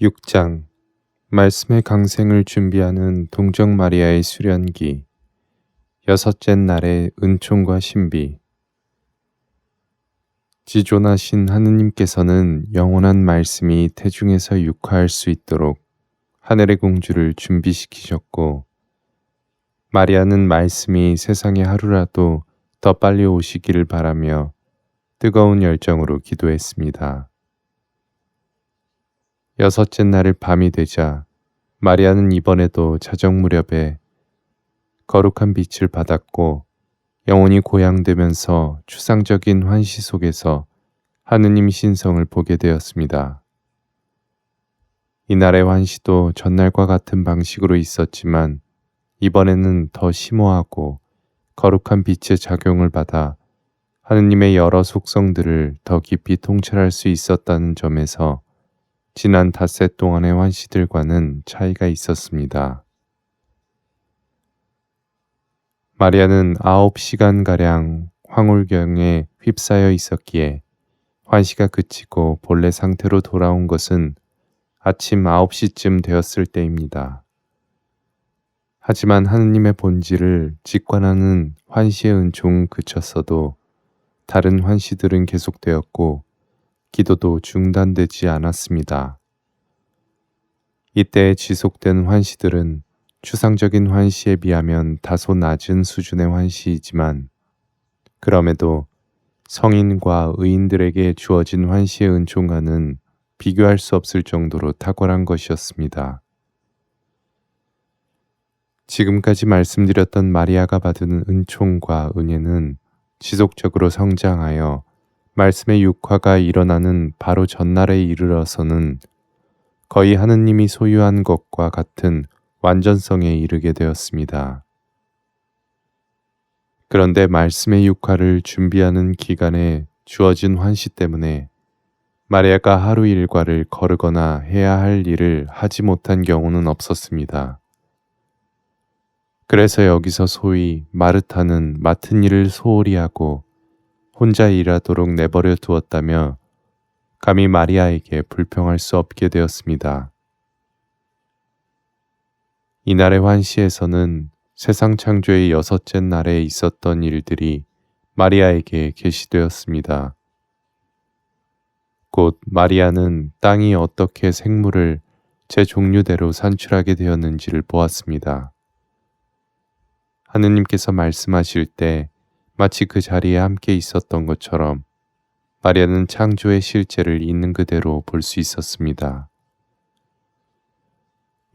6장 말씀의 강생을 준비하는 동정 마리아의 수련기 여섯째 날의 은총과 신비. 지존하신 하느님께서는 영원한 말씀이 태중에서 육화할 수 있도록 하늘의 공주를 준비시키셨고, 마리아는 말씀이 세상에 하루라도 더 빨리 오시기를 바라며 뜨거운 열정으로 기도했습니다. 여섯째 날을 밤이 되자 마리아는 이번에도 자정 무렵에 거룩한 빛을 받았고, 영혼이 고양되면서 추상적인 환시 속에서 하느님 신성을 보게 되었습니다. 이날의 환시도 전날과 같은 방식으로 있었지만 이번에는 더 심오하고 거룩한 빛의 작용을 받아 하느님의 여러 속성들을 더 깊이 통찰할 수 있었다는 점에서 지난 닷새 동안의 환시들과는 차이가 있었습니다. 마리아는 9시간가량 황홀경에 휩싸여 있었기에 환시가 그치고 본래 상태로 돌아온 것은 아침 9시쯤 되었을 때입니다. 하지만 하느님의 본질을 직관하는 환시의 은총은 그쳤어도 다른 환시들은 계속되었고 기도도 중단되지 않았습니다. 이때 지속된 환시들은 추상적인 환시에 비하면 다소 낮은 수준의 환시이지만, 그럼에도 성인과 의인들에게 주어진 환시의 은총과는 비교할 수 없을 정도로 탁월한 것이었습니다. 지금까지 말씀드렸던 마리아가 받은 은총과 은혜는 지속적으로 성장하여 말씀의 육화가 일어나는 바로 전날에 이르러서는 거의 하느님이 소유한 것과 같은 완전성에 이르게 되었습니다. 그런데 말씀의 육화를 준비하는 기간에 주어진 환시 때문에 마리아가 하루 일과를 거르거나 해야 할 일을 하지 못한 경우는 없었습니다. 그래서 여기서 소위 마르타는 맡은 일을 소홀히 하고 혼자 일하도록 내버려 두었다며 감히 마리아에게 불평할 수 없게 되었습니다. 이날의 환시에서는 세상 창조의 여섯째 날에 있었던 일들이 마리아에게 계시되었습니다. 곧 마리아는 땅이 어떻게 생물을 제 종류대로 산출하게 되었는지를 보았습니다. 하느님께서 말씀하실 때 마치 그 자리에 함께 있었던 것처럼 마리아는 창조의 실제를 있는 그대로 볼 수 있었습니다.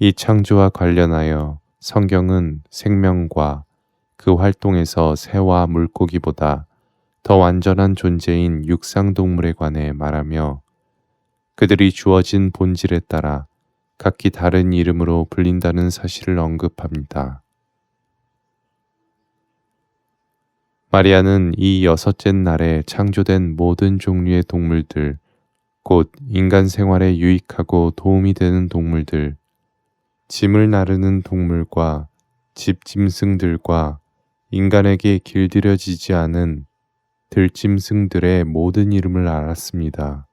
이 창조와 관련하여 성경은 생명과 그 활동에서 새와 물고기보다 더 완전한 존재인 육상동물에 관해 말하며 그들이 주어진 본질에 따라 각기 다른 이름으로 불린다는 사실을 언급합니다. 마리아는 이 여섯째 날에 창조된 모든 종류의 동물들, 곧 인간 생활에 유익하고 도움이 되는 동물들, 짐을 나르는 동물과 집짐승들과 인간에게 길들여지지 않은 들짐승들의 모든 이름을 알았습니다.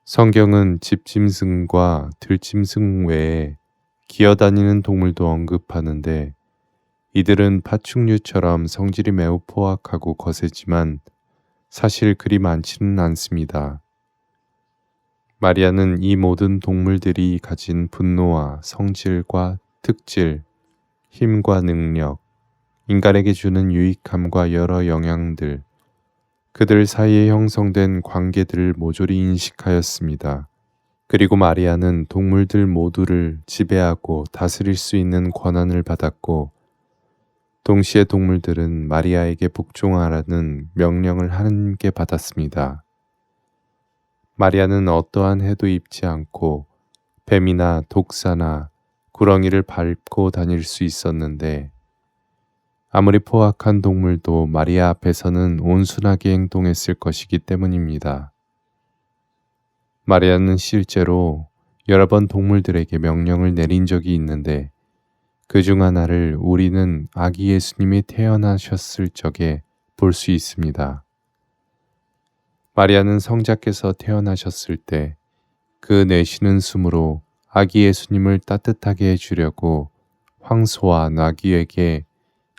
성경은 집짐승과 들짐승 외에 기어다니는 동물도 언급하는데, 이들은 파충류처럼 성질이 매우 포악하고 거세지만 사실 그리 많지는 않습니다. 마리아는 이 모든 동물들이 가진 분노와 성질과 특질, 힘과 능력, 인간에게 주는 유익함과 여러 영향들, 그들 사이에 형성된 관계들을 모조리 인식하였습니다. 그리고 마리아는 동물들 모두를 지배하고 다스릴 수 있는 권한을 받았고, 동시에 동물들은 마리아에게 복종하라는 명령을 하느님께 받았습니다. 마리아는 어떠한 해도 입지 않고 뱀이나 독사나 구렁이를 밟고 다닐 수 있었는데, 아무리 포악한 동물도 마리아 앞에서는 온순하게 행동했을 것이기 때문입니다. 마리아는 실제로 여러 번 동물들에게 명령을 내린 적이 있는데, 그중 하나를 우리는 아기 예수님이 태어나셨을 적에 볼 수 있습니다. 마리아는 성자께서 태어나셨을 때 그 내쉬는 숨으로 아기 예수님을 따뜻하게 해주려고 황소와 나귀에게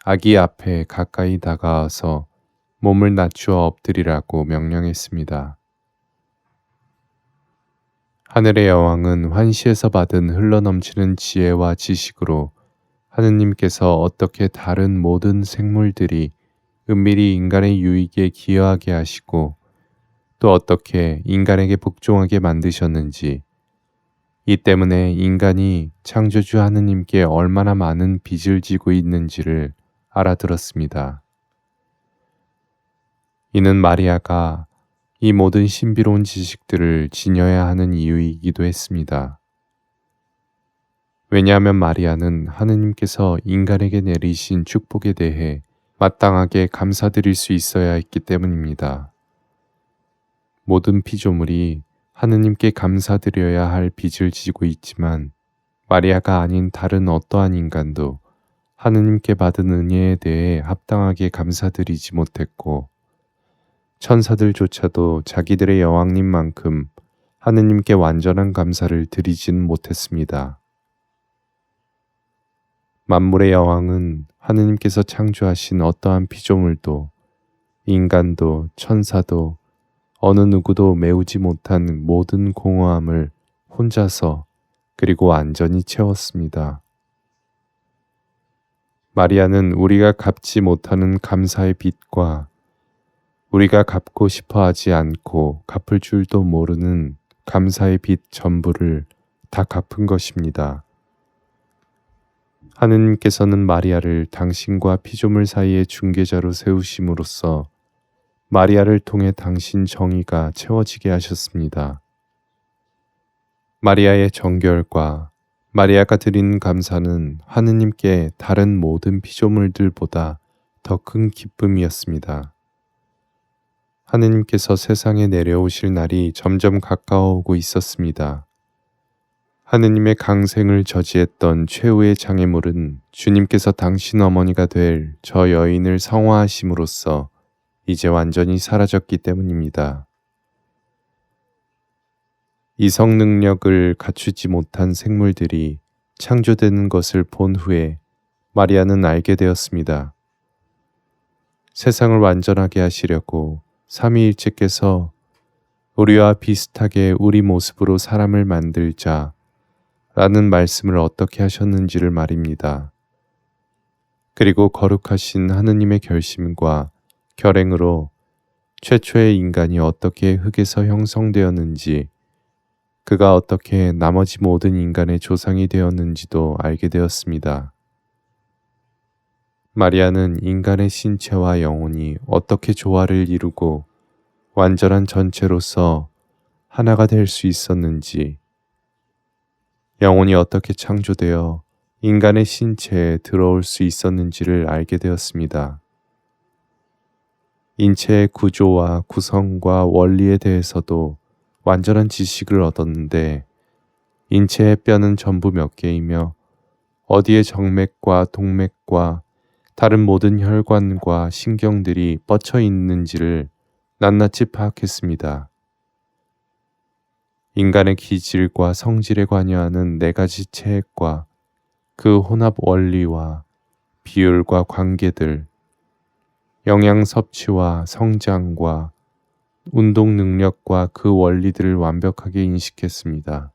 아기 앞에 가까이 다가와서 몸을 낮추어 엎드리라고 명령했습니다. 하늘의 여왕은 환시에서 받은 흘러넘치는 지혜와 지식으로 하느님께서 어떻게 다른 모든 생물들이 은밀히 인간의 유익에 기여하게 하시고 또 어떻게 인간에게 복종하게 만드셨는지, 이 때문에 인간이 창조주 하느님께 얼마나 많은 빚을 지고 있는지를 알아들었습니다. 이는 마리아가 이 모든 신비로운 지식들을 지녀야 하는 이유이기도 했습니다. 왜냐하면 마리아는 하느님께서 인간에게 내리신 축복에 대해 마땅하게 감사드릴 수 있어야 했기 때문입니다. 모든 피조물이 하느님께 감사드려야 할 빚을 지고 있지만 마리아가 아닌 다른 어떠한 인간도 하느님께 받은 은혜에 대해 합당하게 감사드리지 못했고 천사들조차도 자기들의 여왕님만큼 하느님께 완전한 감사를 드리지는 못했습니다. 만물의 여왕은 하느님께서 창조하신 어떠한 피조물도 인간도 천사도 어느 누구도 메우지 못한 모든 공허함을 혼자서 그리고 완전히 채웠습니다. 마리아는 우리가 갚지 못하는 감사의 빚과 우리가 갚고 싶어 하지 않고 갚을 줄도 모르는 감사의 빚 전부를 다 갚은 것입니다. 하느님께서는 마리아를 당신과 피조물 사이의 중개자로 세우심으로써 마리아를 통해 당신 정의가 채워지게 하셨습니다. 마리아의 정결과 마리아가 드린 감사는 하느님께 다른 모든 피조물들보다 더 큰 기쁨이었습니다. 하느님께서 세상에 내려오실 날이 점점 가까워 오고 있었습니다. 하느님의 강생을 저지했던 최후의 장애물은 주님께서 당신 어머니가 될 저 여인을 성화하심으로써 이제 완전히 사라졌기 때문입니다. 이성 능력을 갖추지 못한 생물들이 창조되는 것을 본 후에 마리아는 알게 되었습니다. 세상을 완전하게 하시려고 삼위일체께서 우리와 비슷하게 우리 모습으로 사람을 만들자 라는 말씀을 어떻게 하셨는지를 말입니다. 그리고 거룩하신 하느님의 결심과 결행으로 최초의 인간이 어떻게 흙에서 형성되었는지, 그가 어떻게 나머지 모든 인간의 조상이 되었는지도 알게 되었습니다. 마리아는 인간의 신체와 영혼이 어떻게 조화를 이루고 완전한 전체로서 하나가 될 수 있었는지, 영혼이 어떻게 창조되어 인간의 신체에 들어올 수 있었는지를 알게 되었습니다. 인체의 구조와 구성과 원리에 대해서도 완전한 지식을 얻었는데 인체의 뼈는 전부 몇 개이며 어디에 정맥과 동맥과 다른 모든 혈관과 신경들이 뻗쳐 있는지를 낱낱이 파악했습니다. 인간의 기질과 성질에 관여하는 4가지 체액과 그 혼합 원리와 비율과 관계들, 영양 섭취와 성장과 운동 능력과 그 원리들을 완벽하게 인식했습니다.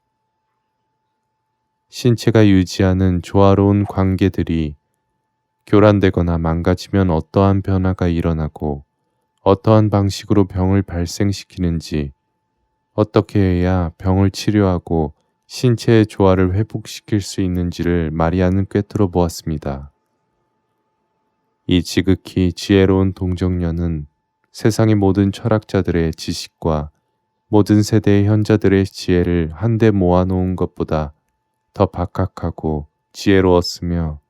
신체가 유지하는 조화로운 관계들이 교란되거나 망가지면 어떠한 변화가 일어나고 어떠한 방식으로 병을 발생시키는지, 어떻게 해야 병을 치료하고 신체의 조화를 회복시킬 수 있는지를 마리아는 꿰뚫어 보았습니다. 이 지극히 지혜로운 동정녀는 세상의 모든 철학자들의 지식과 모든 세대의 현자들의 지혜를 한데 모아놓은 것보다 더 박학하고 지혜로웠으며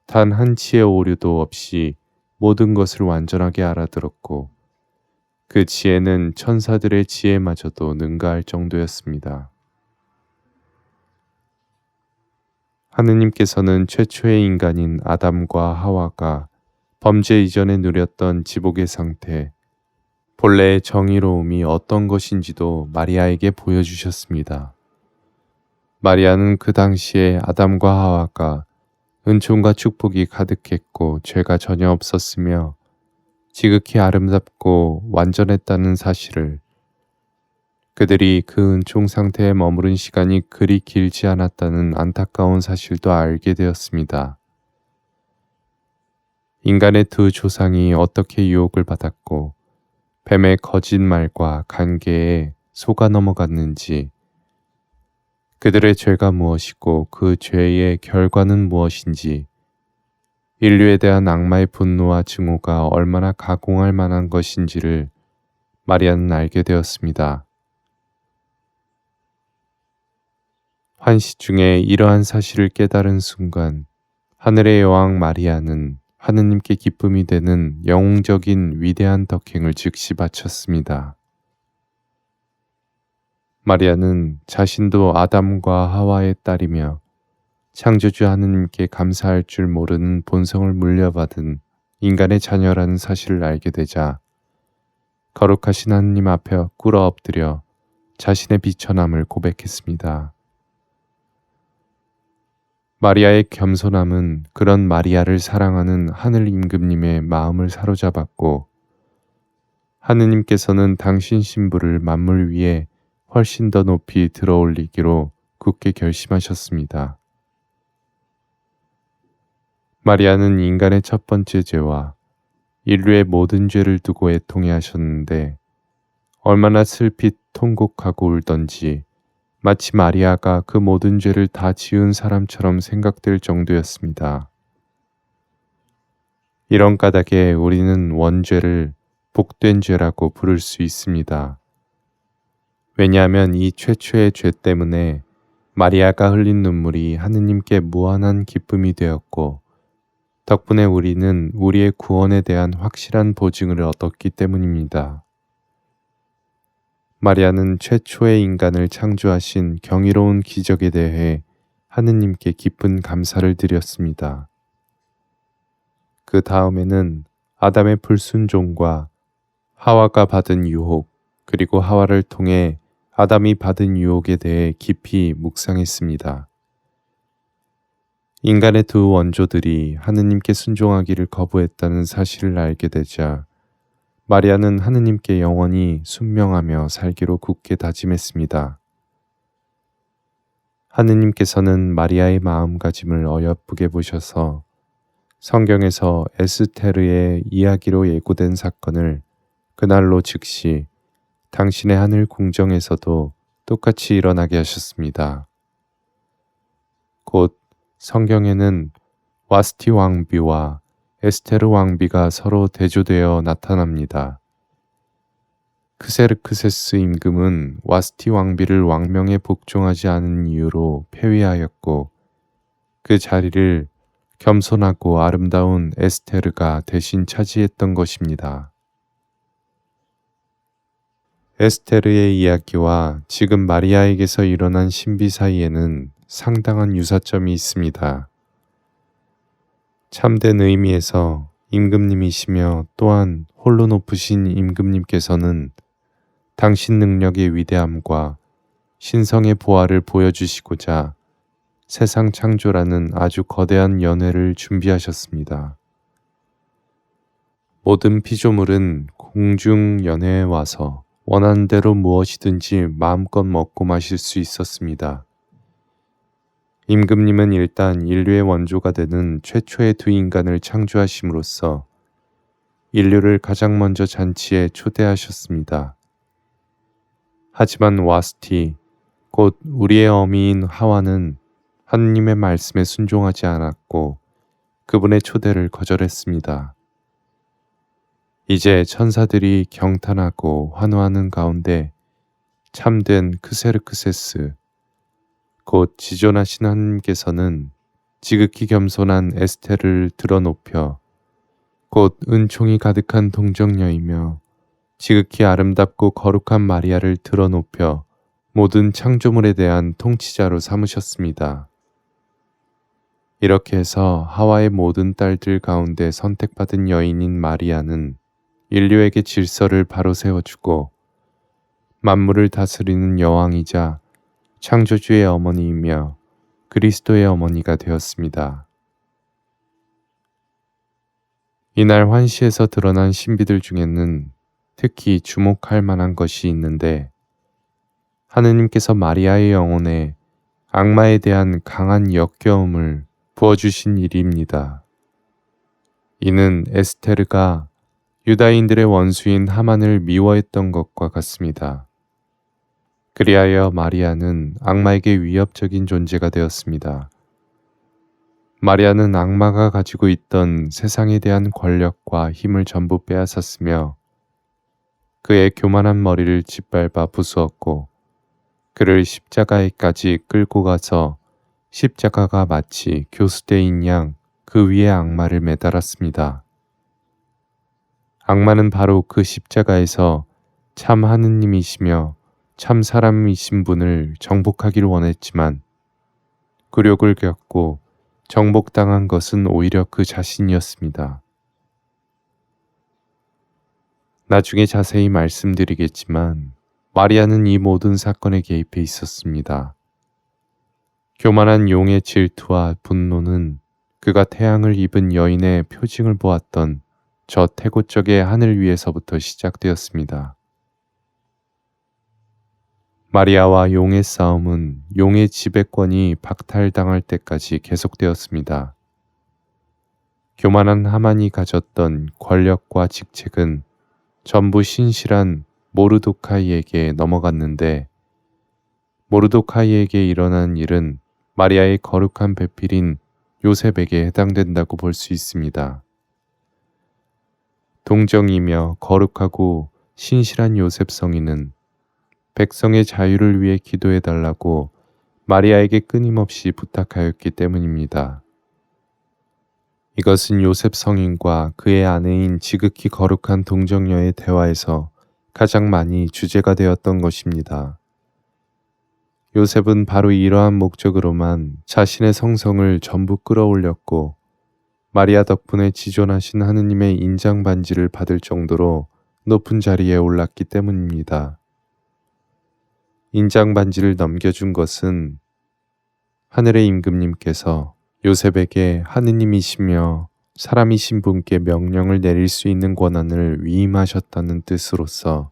단 한 치의 오류도 없이 모든 것을 완전하게 알아들었고 그 지혜는 천사들의 지혜마저도 능가할 정도였습니다. 하느님께서는 최초의 인간인 아담과 하와가 범죄 이전에 누렸던 지복의 상태, 본래의 정의로움이 어떤 것인지도 마리아에게 보여주셨습니다. 마리아는 그 당시에 아담과 하와가 은총과 축복이 가득했고 죄가 전혀 없었으며 지극히 아름답고 완전했다는 사실을, 그들이 그 은총 상태에 머무른 시간이 그리 길지 않았다는 안타까운 사실도 알게 되었습니다. 인간의 두 조상이 어떻게 유혹을 받았고 뱀의 거짓말과 관계에 속아 넘어갔는지, 그들의 죄가 무엇이고 그 죄의 결과는 무엇인지, 인류에 대한 악마의 분노와 증오가 얼마나 가공할 만한 것인지를 마리아는 알게 되었습니다. 환시 중에 이러한 사실을 깨달은 순간 하늘의 여왕 마리아는 하느님께 기쁨이 되는 영웅적인 위대한 덕행을 즉시 바쳤습니다. 마리아는 자신도 아담과 하와의 딸이며 창조주 하느님께 감사할 줄 모르는 본성을 물려받은 인간의 자녀라는 사실을 알게 되자 거룩하신 하느님 앞에 꿇어 엎드려 자신의 비천함을 고백했습니다. 마리아의 겸손함은 그런 마리아를 사랑하는 하늘 임금님의 마음을 사로잡았고, 하느님께서는 당신 신부를 만물 위에 훨씬 더 높이 들어올리기로 굳게 결심하셨습니다. 마리아는 인간의 첫 번째 죄와 인류의 모든 죄를 두고 애통해하셨는데 얼마나 슬피 통곡하고 울던지 마치 마리아가 그 모든 죄를 다 지은 사람처럼 생각될 정도였습니다. 이런 까닭에 우리는 원죄를 복된 죄라고 부를 수 있습니다. 왜냐하면 이 최초의 죄 때문에 마리아가 흘린 눈물이 하느님께 무한한 기쁨이 되었고, 덕분에 우리는 우리의 구원에 대한 확실한 보증을 얻었기 때문입니다. 마리아는 최초의 인간을 창조하신 경이로운 기적에 대해 하느님께 깊은 감사를 드렸습니다. 그 다음에는 아담의 불순종과 하와가 받은 유혹, 그리고 하와를 통해 아담이 받은 유혹에 대해 깊이 묵상했습니다. 인간의 두 원조들이 하느님께 순종하기를 거부했다는 사실을 알게 되자 마리아는 하느님께 영원히 순명하며 살기로 굳게 다짐했습니다. 하느님께서는 마리아의 마음가짐을 어여쁘게 보셔서 성경에서 에스테르의 이야기로 예고된 사건을 그날로 즉시 당신의 하늘 궁정에서도 똑같이 일어나게 하셨습니다. 곧 성경에는 와스티 왕비와 에스테르 왕비가 서로 대조되어 나타납니다. 크세르크세스 임금은 와스티 왕비를 왕명에 복종하지 않은 이유로 폐위하였고, 그 자리를 겸손하고 아름다운 에스테르가 대신 차지했던 것입니다. 에스테르의 이야기와 지금 마리아에게서 일어난 신비 사이에는 상당한 유사점이 있습니다. 참된 의미에서 임금님이시며 또한 홀로 높으신 임금님께서는 당신 능력의 위대함과 신성의 보화를 보여주시고자 세상 창조라는 아주 거대한 연회를 준비하셨습니다. 모든 피조물은 공중 연회에 와서 원하는 대로 무엇이든지 마음껏 먹고 마실 수 있었습니다. 임금님은 일단 인류의 원조가 되는 최초의 두 인간을 창조하심으로써 인류를 가장 먼저 잔치에 초대하셨습니다. 하지만 와스티, 곧 우리의 어미인 하와는 하느님의 말씀에 순종하지 않았고 그분의 초대를 거절했습니다. 이제 천사들이 경탄하고 환호하는 가운데 참된 크세르크세스, 곧 지존하신 하느님께서는 지극히 겸손한 에스테르를 드러높여 곧 은총이 가득한 동정녀이며 지극히 아름답고 거룩한 마리아를 드러높여 모든 창조물에 대한 통치자로 삼으셨습니다. 이렇게 해서 하와의 모든 딸들 가운데 선택받은 여인인 마리아는 인류에게 질서를 바로 세워주고 만물을 다스리는 여왕이자 창조주의 어머니이며 그리스도의 어머니가 되었습니다. 이날 환시에서 드러난 신비들 중에는 특히 주목할 만한 것이 있는데 하느님께서 마리아의 영혼에 악마에 대한 강한 역겨움을 부어주신 일입니다. 이는 에스테르가 유다인들의 원수인 하만을 미워했던 것과 같습니다. 그리하여 마리아는 악마에게 위협적인 존재가 되었습니다. 마리아는 악마가 가지고 있던 세상에 대한 권력과 힘을 전부 빼앗았으며 그의 교만한 머리를 짓밟아 부수었고 그를 십자가에까지 끌고 가서 십자가가 마치 교수대인 양 그 위에 악마를 매달았습니다. 악마는 바로 그 십자가에서 참 하느님이시며 참 사람이신 분을 정복하기를 원했지만 굴욕을 겪고 정복당한 것은 오히려 그 자신이었습니다. 나중에 자세히 말씀드리겠지만 마리아는 이 모든 사건에 개입해 있었습니다. 교만한 용의 질투와 분노는 그가 태양을 입은 여인의 표징을 보았던 저 태고적의 하늘 위에서부터 시작되었습니다. 마리아와 용의 싸움은 용의 지배권이 박탈당할 때까지 계속되었습니다. 교만한 하만이 가졌던 권력과 직책은 전부 신실한 모르도카이에게 넘어갔는데 모르도카이에게 일어난 일은 마리아의 거룩한 배필인 요셉에게 해당된다고 볼 수 있습니다. 동정이며 거룩하고 신실한 요셉 성인은 백성의 자유를 위해 기도해 달라고 마리아에게 끊임없이 부탁하였기 때문입니다. 이것은 요셉 성인과 그의 아내인 지극히 거룩한 동정녀의 대화에서 가장 많이 주제가 되었던 것입니다. 요셉은 바로 이러한 목적으로만 자신의 성성을 전부 끌어올렸고 마리아 덕분에 지존하신 하느님의 인장 반지를 받을 정도로 높은 자리에 올랐기 때문입니다. 인장 반지를 넘겨준 것은 하늘의 임금님께서 요셉에게 하느님이시며 사람이신 분께 명령을 내릴 수 있는 권한을 위임하셨다는 뜻으로서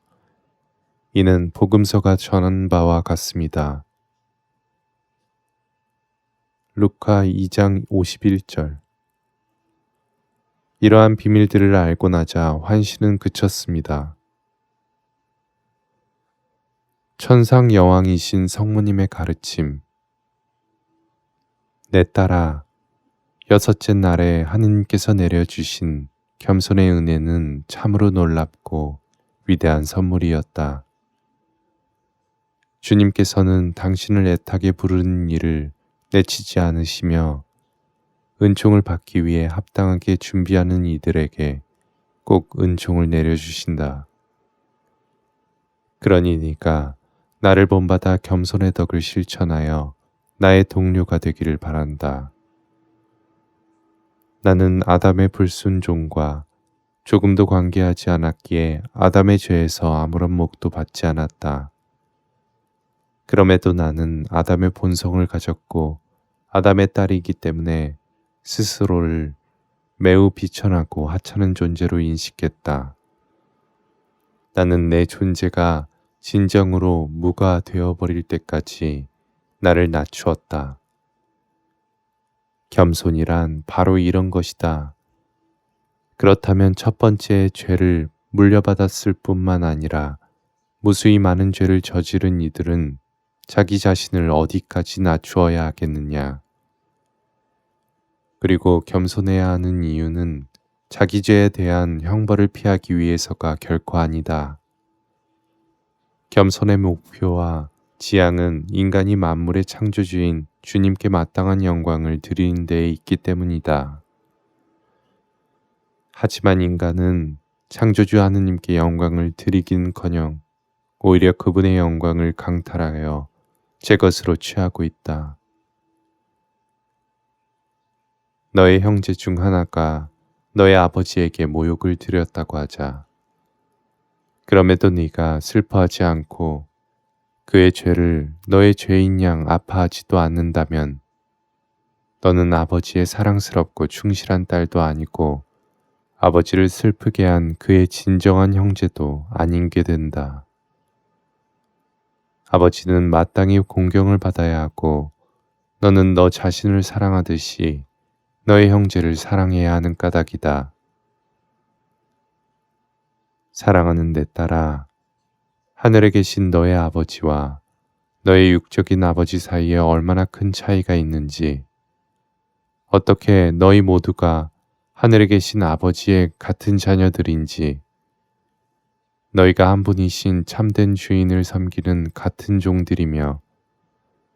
이는 복음서가 전한 바와 같습니다. 루카 2장 51절. 이러한 비밀들을 알고 나자 환시는 그쳤습니다. 천상 여왕이신 성모님의 가르침. 내 딸아, 여섯째 날에 하느님께서 내려주신 겸손의 은혜는 참으로 놀랍고 위대한 선물이었다. 주님께서는 당신을 애타게 부르는 일을 내치지 않으시며 은총을 받기 위해 합당하게 준비하는 이들에게 꼭 은총을 내려주신다. 그러니 네가 나를 본받아 겸손의 덕을 실천하여 나의 동료가 되기를 바란다. 나는 아담의 불순종과 조금도 관계하지 않았기에 아담의 죄에서 아무런 몫도 받지 않았다. 그럼에도 나는 아담의 본성을 가졌고 아담의 딸이기 때문에 스스로를 매우 비천하고 하찮은 존재로 인식했다. 나는 내 존재가 진정으로 무가 되어버릴 때까지 나를 낮추었다. 겸손이란 바로 이런 것이다. 그렇다면 첫 번째 죄를 물려받았을 뿐만 아니라 무수히 많은 죄를 저지른 이들은 자기 자신을 어디까지 낮추어야 하겠느냐. 그리고 겸손해야 하는 이유는 자기 죄에 대한 형벌을 피하기 위해서가 결코 아니다. 겸손의 목표와 지향은 인간이 만물의 창조주인 주님께 마땅한 영광을 드리는 데에 있기 때문이다. 하지만 인간은 창조주 하느님께 영광을 드리긴커녕 오히려 그분의 영광을 강탈하여 제 것으로 취하고 있다. 너의 형제 중 하나가 너의 아버지에게 모욕을 드렸다고 하자. 그럼에도 네가 슬퍼하지 않고 그의 죄를 너의 죄인 양 아파하지도 않는다면 너는 아버지의 사랑스럽고 충실한 딸도 아니고 아버지를 슬프게 한 그의 진정한 형제도 아닌 게 된다. 아버지는 마땅히 공경을 받아야 하고 너는 너 자신을 사랑하듯이 너의 형제를 사랑해야 하는 까닭이다. 사랑하는 내 딸아, 하늘에 계신 너의 아버지와 너의 육적인 아버지 사이에 얼마나 큰 차이가 있는지, 어떻게 너희 모두가 하늘에 계신 아버지의 같은 자녀들인지, 너희가 한 분이신 참된 주인을 섬기는 같은 종들이며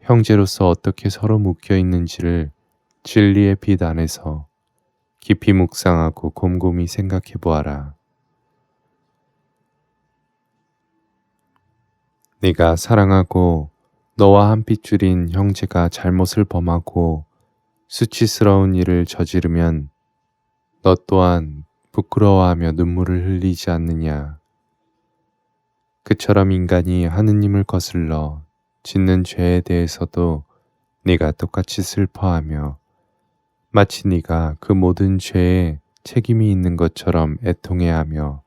형제로서 어떻게 서로 묶여 있는지를 진리의 빛 안에서 깊이 묵상하고 곰곰이 생각해 보아라. 네가 사랑하고 너와 한 핏줄인 형제가 잘못을 범하고 수치스러운 일을 저지르면 너 또한 부끄러워하며 눈물을 흘리지 않느냐. 그처럼 인간이 하느님을 거슬러 짓는 죄에 대해서도 네가 똑같이 슬퍼하며 마치 네가 그 모든 죄에 책임이 있는 것처럼 애통해하며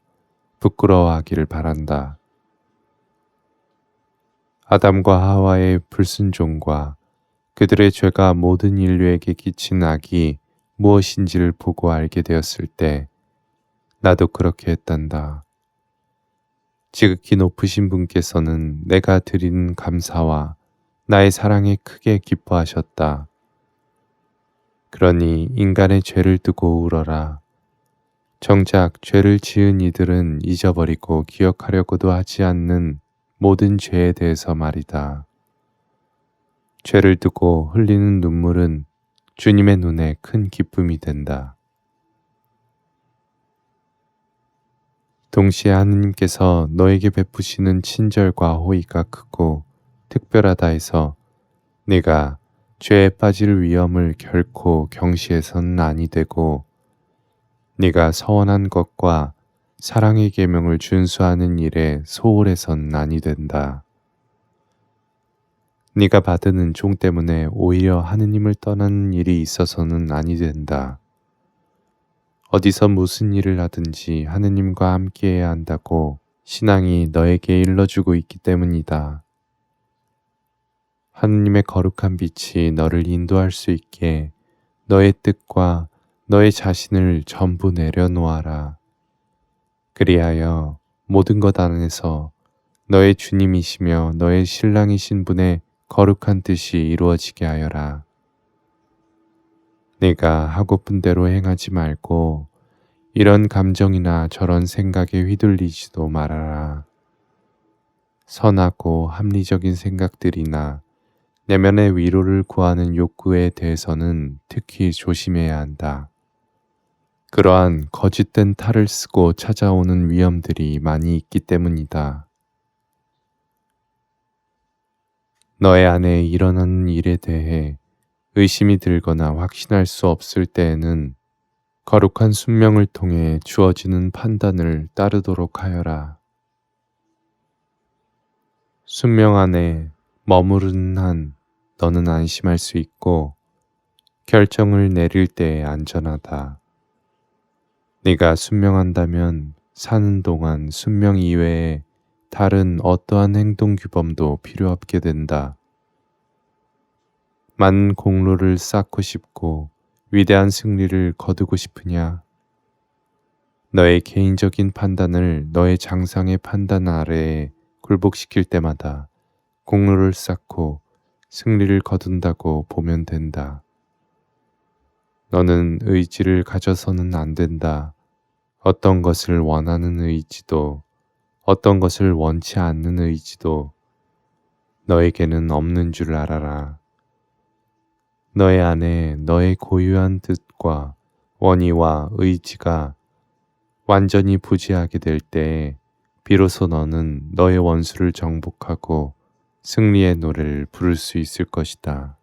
부끄러워하기를 바란다. 아담과 하와의 불순종과 그들의 죄가 모든 인류에게 끼친 악이 무엇인지를 보고 알게 되었을 때 나도 그렇게 했단다. 지극히 높으신 분께서는 내가 드리는 감사와 나의 사랑에 크게 기뻐하셨다. 그러니 인간의 죄를 두고 울어라. 정작 죄를 지은 이들은 잊어버리고 기억하려고도 하지 않는 모든 죄에 대해서 말이다. 죄를 두고 흘리는 눈물은 주님의 눈에 큰 기쁨이 된다. 동시에 하느님께서 너에게 베푸시는 친절과 호의가 크고 특별하다 해서 네가 죄에 빠질 위험을 결코 경시해서는 아니 되고 네가 서원한 것과 사랑의 계명을 준수하는 일에 소홀해서는 아니 된다. 네가 받은 은총 때문에 오히려 하느님을 떠나는 일이 있어서는 아니 된다. 어디서 무슨 일을 하든지 하느님과 함께해야 한다고 신앙이 너에게 일러주고 있기 때문이다. 하느님의 거룩한 빛이 너를 인도할 수 있게 너의 뜻과 너의 자신을 전부 내려놓아라. 그리하여 모든 것 안에서 너의 주님이시며 너의 신랑이신 분의 거룩한 뜻이 이루어지게 하여라. 네가 하고픈 대로 행하지 말고 이런 감정이나 저런 생각에 휘둘리지도 말아라. 선하고 합리적인 생각들이나 내면의 위로를 구하는 욕구에 대해서는 특히 조심해야 한다. 그러한 거짓된 탈을 쓰고 찾아오는 위험들이 많이 있기 때문이다. 너의 안에 일어나는 일에 대해 의심이 들거나 확신할 수 없을 때에는 거룩한 순명을 통해 주어지는 판단을 따르도록 하여라. 순명 안에 머무르는 한 너는 안심할 수 있고 결정을 내릴 때에 안전하다. 네가 순명한다면 사는 동안 순명 이외에 다른 어떠한 행동 규범도 필요 없게 된다. 많은 공로를 쌓고 싶고 위대한 승리를 거두고 싶으냐? 너의 개인적인 판단을 너의 장상의 판단 아래에 굴복시킬 때마다 공로를 쌓고 승리를 거둔다고 보면 된다. 너는 의지를 가져서는 안 된다. 어떤 것을 원하는 의지도 어떤 것을 원치 않는 의지도 너에게는 없는 줄 알아라. 너의 안에 너의 고유한 뜻과 원의와 의지가 완전히 부재하게 될 때에 비로소 너는 너의 원수를 정복하고 승리의 노래를 부를 수 있을 것이다.